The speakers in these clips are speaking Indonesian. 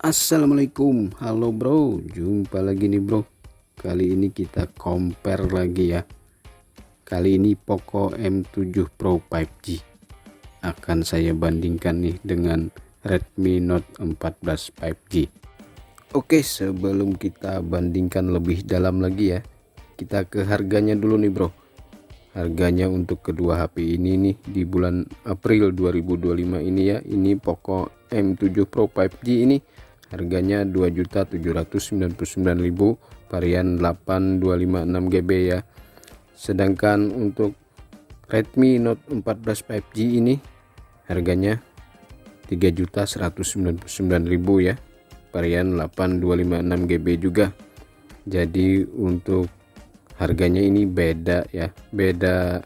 Assalamualaikum, halo bro, jumpa lagi nih bro. Kali ini kita compare lagi ya. Kali ini Poco M7 Pro 5G akan saya bandingkan nih dengan Redmi Note 14 5G. Oke, sebelum kita bandingkan lebih dalam lagi ya, kita ke harganya dulu nih bro. Harganya untuk kedua HP ini nih di bulan April 2025 ini ya, ini Poco M7 Pro 5G ini harganya 2.799.000 varian 8256 GB ya. Sedangkan untuk Redmi Note 14 5G ini harganya 3.199.000 ya, varian 8256 GB juga. Jadi untuk harganya ini beda ya, beda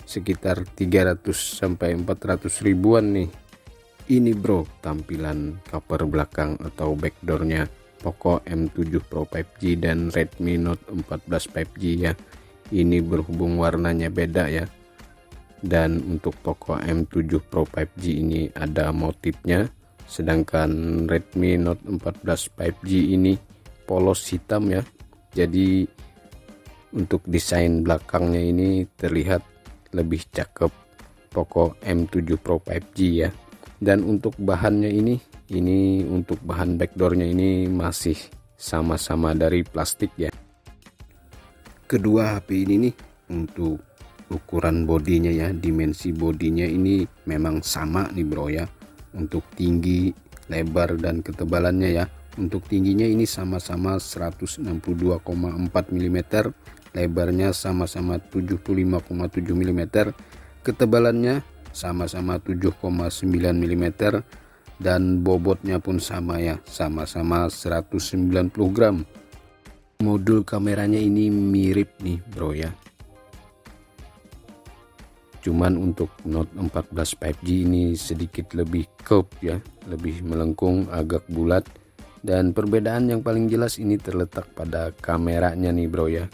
sekitar 300 sampai 400 ribuan nih. Ini bro tampilan cover belakang atau backdoornya Poco M7 Pro 5G dan Redmi Note 14 5G ya. Ini berhubung warnanya beda ya. Dan untuk Poco M7 Pro 5G ini ada motifnya, sedangkan Redmi Note 14 5G ini polos hitam ya. Jadi untuk desain belakangnya ini terlihat lebih cakep Poco M7 Pro 5G ya. Dan untuk bahannya ini untuk bahan backdoornya ini masih sama-sama dari plastik ya. Kedua HP ini nih untuk ukuran bodinya ya, dimensi bodinya ini memang sama nih bro ya. Untuk tinggi, lebar dan ketebalannya ya. Untuk tingginya ini sama-sama 162,4 mm, lebarnya sama-sama 75,7 mm, ketebalannya sama-sama 7,9 mm, dan bobotnya pun sama ya, sama-sama 190 gram. Modul kameranya ini mirip nih bro ya, cuman untuk Note 14 5G ini sedikit lebih curve ya, lebih melengkung, agak bulat. Dan perbedaan yang paling jelas ini terletak pada kameranya nih bro ya.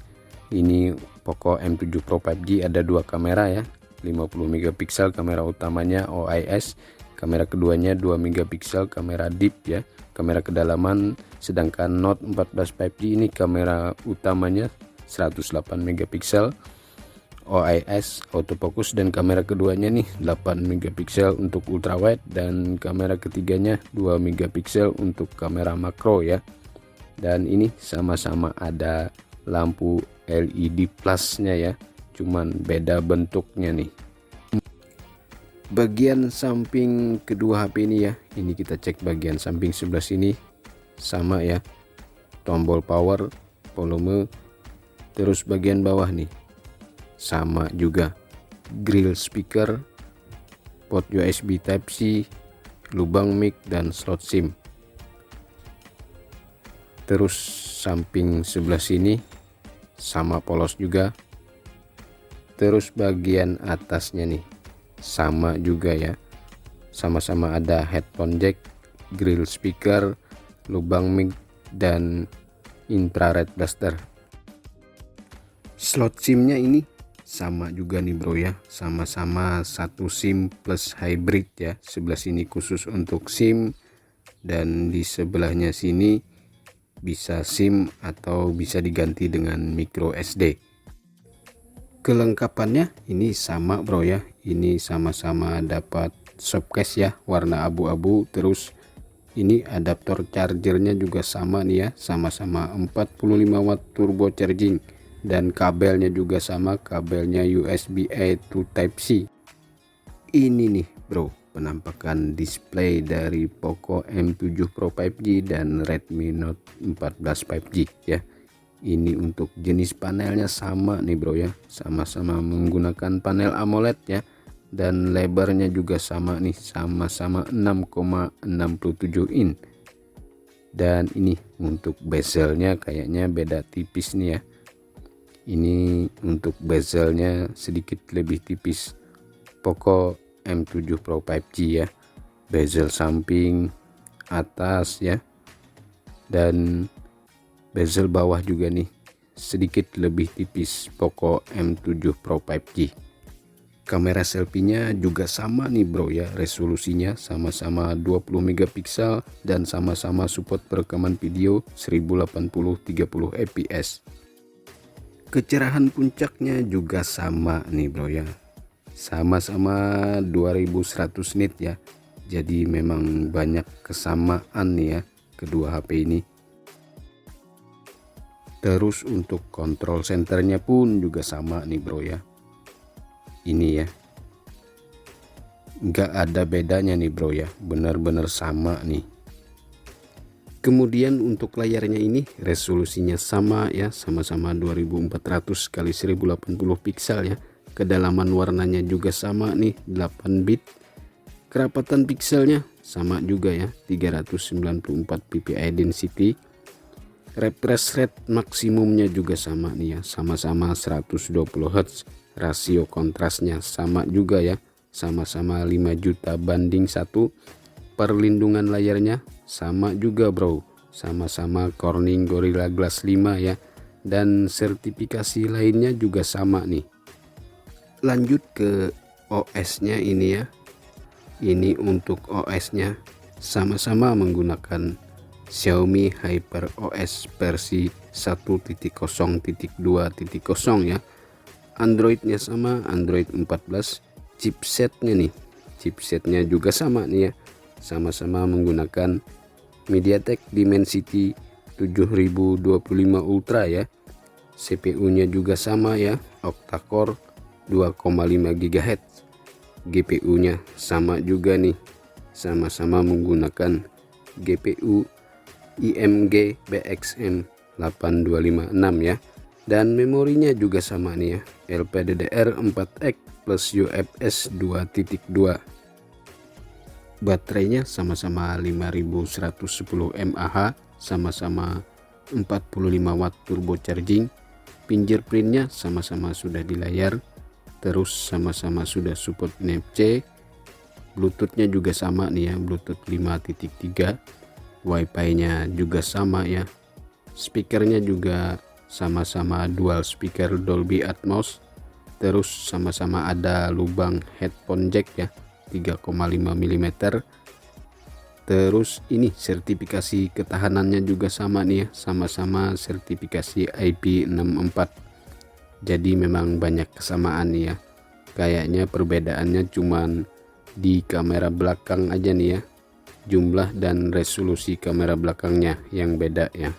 Ini Poco M7 Pro 5G ada dua kamera ya, 50 megapiksel kamera utamanya OIS, kamera keduanya 2 megapiksel kamera deep ya, kamera kedalaman. Sedangkan Note 14 5G ini kamera utamanya 108 megapiksel OIS autofocus, dan kamera keduanya nih 8 megapiksel untuk ultrawide, dan kamera ketiganya 2 megapiksel untuk kamera makro ya. Dan ini sama-sama ada lampu LED plusnya ya, cuman beda bentuknya nih. Bagian samping kedua HP ini ya, ini kita cek bagian samping sebelah sini sama ya, tombol power, volume. Terus bagian bawah nih sama juga, grill speaker, port USB Type C, lubang mic dan slot SIM. Terus samping sebelah sini sama polos juga. Terus bagian atasnya nih sama juga ya, sama-sama ada headphone jack, grill speaker, lubang mic dan infrared blaster. Slot SIM-nya ini sama juga nih bro ya, sama-sama satu SIM plus hybrid ya. Sebelah sini khusus untuk SIM dan di sebelahnya sini bisa SIM atau bisa diganti dengan micro SD. Kelengkapannya ini sama bro ya, ini sama-sama dapat softcase ya warna abu-abu. Terus ini adaptor chargernya juga sama nih ya, sama-sama 45 watt turbo charging, dan kabelnya juga sama, kabelnya USB-A to Type C. Ini nih bro penampakan display dari Poco M7 Pro 5G dan Redmi Note 14 5G ya. Ini untuk jenis panelnya sama nih bro ya, sama-sama menggunakan panel AMOLED ya, dan lebarnya juga sama nih, sama-sama 6,67 in. Dan ini untuk bezelnya kayaknya beda tipis nih ya. Ini untuk bezelnya sedikit lebih tipis Poco M7 Pro 5G ya, bezel samping, atas ya, dan bezel bawah juga nih sedikit lebih tipis Poco M7 Pro 5G. Kamera selfie-nya juga sama nih bro ya, resolusinya sama-sama 20 megapiksel dan sama-sama support perekaman video 1080 30 fps. Kecerahan puncaknya juga sama nih bro ya, sama-sama 2100 nit ya. Jadi memang banyak kesamaan nih ya kedua HP ini. Terus untuk kontrol senternya pun juga sama nih bro ya. Ini ya, nggak ada bedanya nih bro ya, benar-benar sama nih. Kemudian untuk layarnya ini resolusinya sama ya, sama-sama 2400 kali 1080 piksel ya. Kedalaman warnanya juga sama nih, 8 bit. Kerapatan pikselnya sama juga ya, 394 ppi density. Refresh rate maksimumnya juga sama nih ya, sama-sama 120 Hz. Rasio kontrasnya sama juga ya, sama-sama 5 juta banding 1. Perlindungan layarnya sama juga bro, sama-sama Corning Gorilla Glass 5 ya. Dan sertifikasi lainnya juga sama nih. Lanjut ke OS nya ini ya. Ini untuk OS nya sama-sama menggunakan Xiaomi HyperOS versi 1.0.2.0 ya. Androidnya sama, Android 14. Chipsetnya nih, chipsetnya juga sama nih ya, sama-sama menggunakan MediaTek Dimensity 7025 Ultra ya. CPU nya juga sama ya, octa-core 2,5 GHz. GPU nya sama juga nih, sama-sama menggunakan GPU IMG BXM 8256 ya. Dan memorinya juga sama nih ya, LPDDR4X plus UFS 2.2. Baterainya sama-sama 5110 mAh, sama-sama 45 watt turbo charging. Fingerprintnya sama-sama sudah di layar, terus sama-sama sudah support NFC. Bluetoothnya juga sama nih ya, Bluetooth 5.3. Wi-Fi nya juga sama ya. Speakernya juga sama-sama dual speaker Dolby Atmos. Terus sama-sama ada lubang headphone jack ya, 3,5 mm. Terus ini sertifikasi ketahanannya juga sama nih ya, sama-sama sertifikasi IP64. Jadi memang banyak kesamaan nih ya. Kayaknya perbedaannya cuman di kamera belakang aja nih ya, jumlah dan resolusi kamera belakangnya yang beda ya.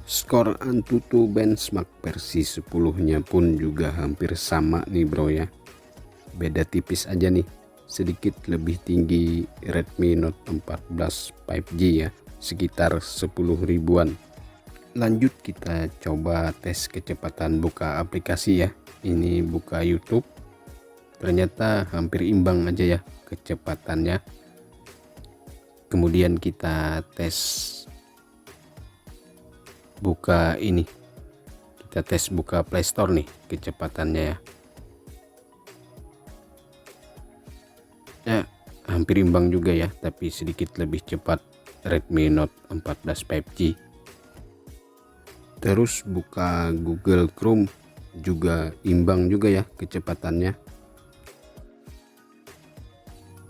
Skor Antutu benchmark versi 10 nya pun juga hampir sama nih bro ya, beda tipis aja nih, sedikit lebih tinggi Redmi Note 14 5G ya, sekitar 10 ribuan. Lanjut kita coba tes kecepatan buka aplikasi ya. Ini buka YouTube, ternyata hampir imbang aja ya kecepatannya. Kemudian kita tes buka ini, kita tes buka Play Store nih kecepatannya ya. Ya hampir imbang juga ya, tapi sedikit lebih cepat Redmi Note 14 5G. Terus buka Google Chrome juga imbang juga ya kecepatannya.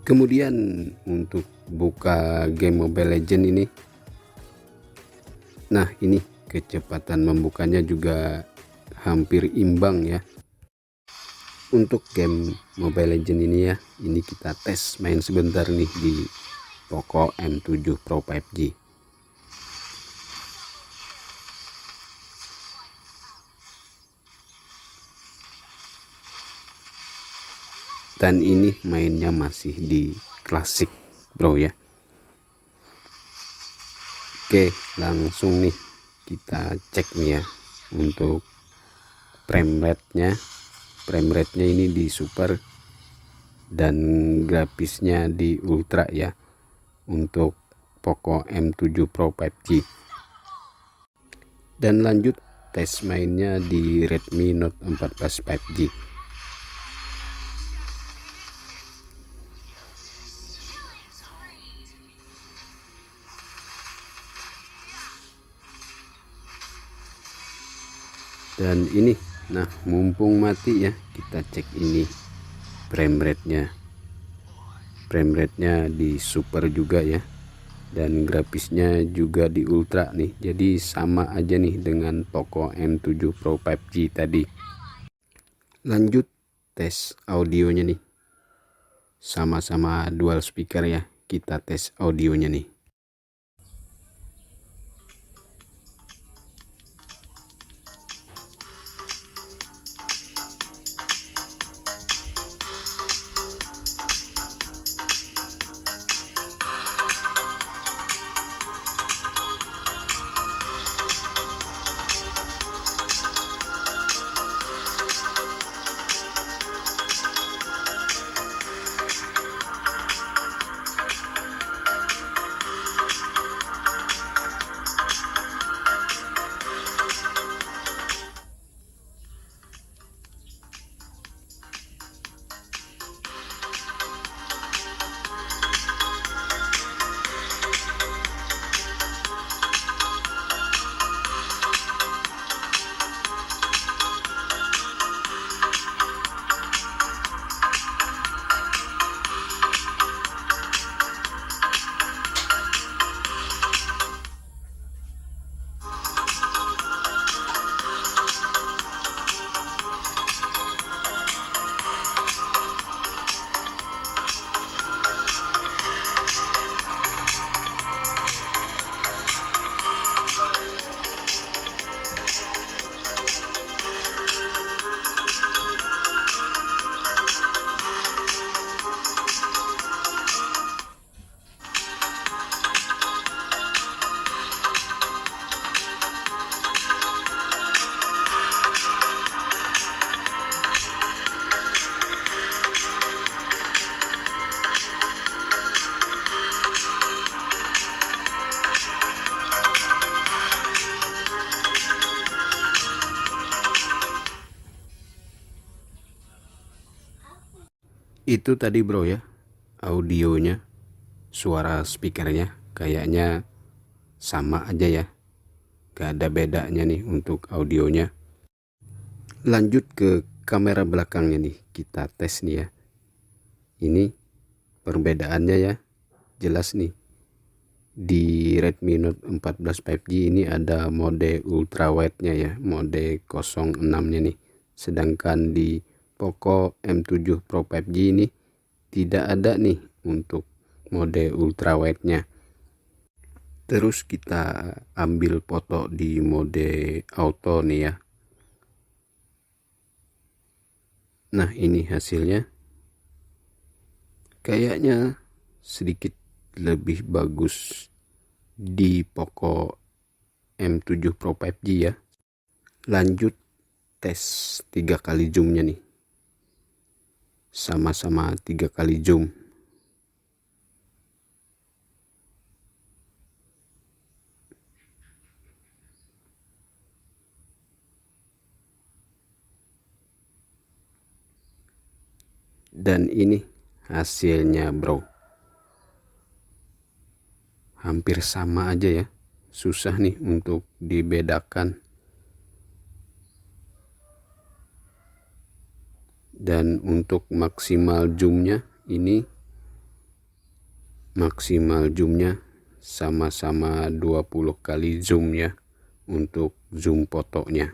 Kemudian untuk buka game Mobile Legends ini, nah ini kecepatan membukanya juga hampir imbang ya. Untuk game Mobile Legends ini ya, ini kita tes main sebentar nih di Poco M7 Pro 5G. Dan ini mainnya masih di klasik bro ya. Oke, langsung nih kita cek nih ya untuk frame rate-nya. Frame rate-nya ini di super dan grafisnya di ultra ya untuk Poco M7 Pro 5G. Dan lanjut tes mainnya di Redmi Note 14 5G. Dan ini Nah, mumpung mati ya, kita cek ini frame rate-nya di super juga ya, dan grafisnya juga di ultra nih, jadi sama aja nih dengan Poco M7 Pro 5G tadi. Lanjut tes audionya nih, sama-sama dual speaker ya, kita tes audionya nih. Itu tadi bro ya, audionya, suara speakernya kayaknya sama aja ya, gak ada bedanya nih untuk audionya. Lanjut ke kamera belakangnya nih, kita tes nih ya. Ini perbedaannya ya, jelas nih. Di Redmi Note 14 5G ini ada mode ultrawide nya ya, mode 06 nya nih. Sedangkan di Poco M7 Pro 5G ini tidak ada nih untuk mode ultrawide nya. Terus kita ambil foto di mode auto nih ya. Nah, ini hasilnya kayaknya sedikit lebih bagus di Poco M7 Pro 5G ya. Lanjut tes 3 kali zoomnya nih, sama-sama 3 kali zoom. Dan ini hasilnya bro, hampir sama aja ya, susah nih untuk dibedakan. Dan untuk maksimal zoomnya ini, maksimal zoomnya sama-sama 20 kali zoom ya untuk zoom fotonya.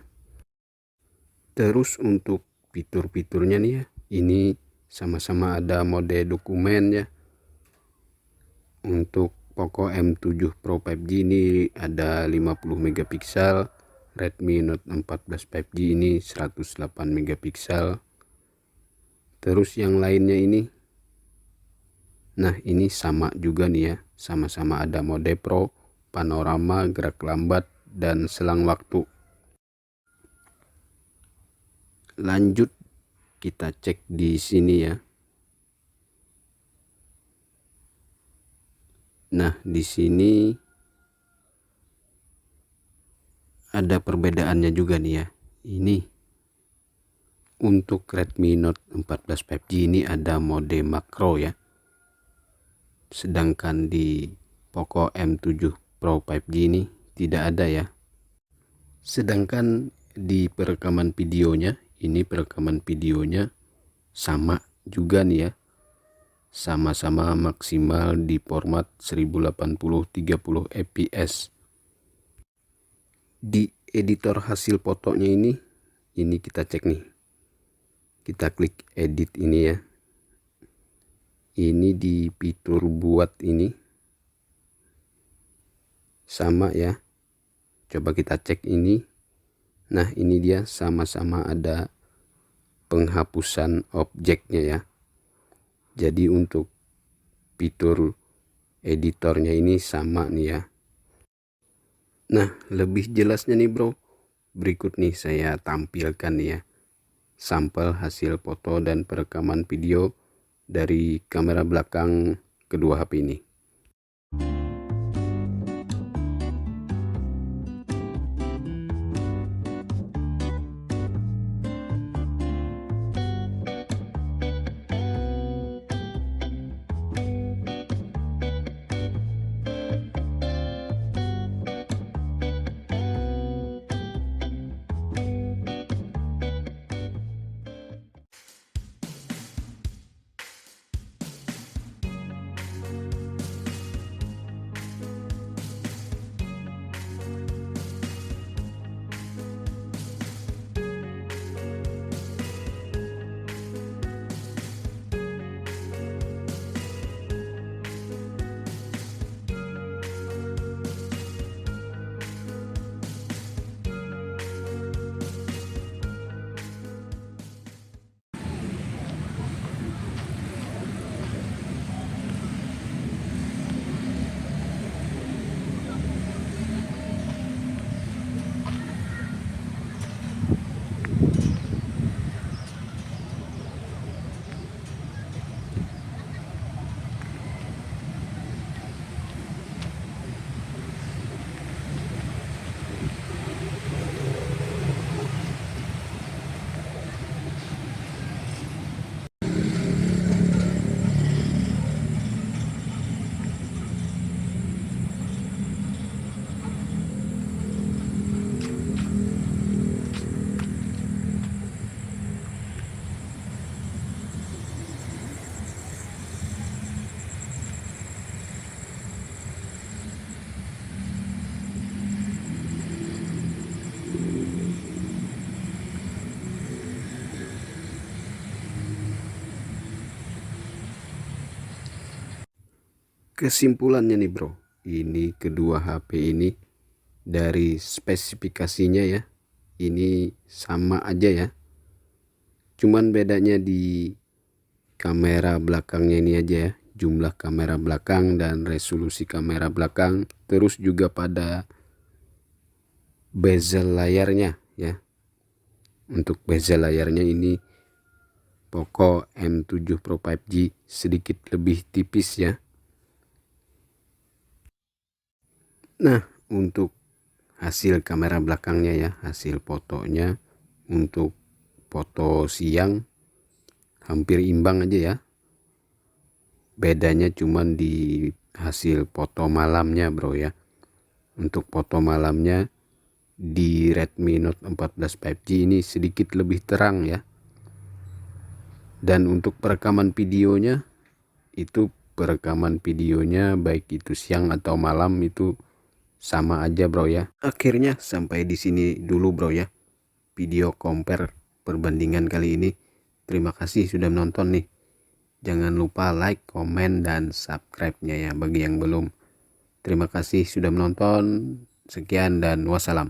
Terus untuk fitur-fiturnya nih ya, ini sama-sama ada mode dokumen ya. Untuk Poco M7 Pro 5G ini ada 50 megapiksel, Redmi Note 14 5G ini 108 megapiksel. Terus yang lainnya ini, nah ini sama juga nih ya, sama-sama ada mode Pro, panorama, gerak lambat, dan selang waktu. Lanjut kita cek di sini ya. Nah, di sini ada perbedaannya juga nih ya. Ini untuk Redmi Note 14 5G ini ada mode makro ya. Sedangkan di Poco M7 Pro 5G ini tidak ada ya. Sedangkan di perekaman videonya, ini perekaman videonya sama juga nih ya, sama-sama maksimal di format 1080 30 fps. Di editor hasil fotonya ini kita cek nih, kita klik edit ini ya, ini di fitur buat ini sama ya, coba kita cek ini. Nah ini dia sama-sama ada penghapusan objeknya ya. Jadi untuk fitur editornya ini sama nih ya. Nah lebih jelasnya nih bro, berikut nih saya tampilkan nih ya, sampel hasil foto dan perekaman video dari kamera belakang kedua HP ini. Kesimpulannya nih bro, ini kedua HP ini dari spesifikasinya ya, ini sama aja ya, cuman bedanya di kamera belakangnya ini aja ya, jumlah kamera belakang dan resolusi kamera belakang, terus juga pada bezel layarnya ya. Untuk bezel layarnya ini Poco M7 Pro 5G sedikit lebih tipis ya. Nah untuk hasil kamera belakangnya ya, hasil fotonya untuk foto siang hampir imbang aja ya, bedanya cuman di hasil foto malamnya bro ya. Untuk foto malamnya di Redmi Note 14 5G ini sedikit lebih terang ya, dan untuk perekaman videonya itu baik itu siang atau malam itu sama aja bro ya. Akhirnya sampai di sini dulu bro ya, video compare perbandingan kali ini. Terima kasih sudah menonton nih. Jangan lupa like, komen, dan subscribe-nya ya bagi yang belum. Terima kasih sudah menonton. Sekian dan wassalam.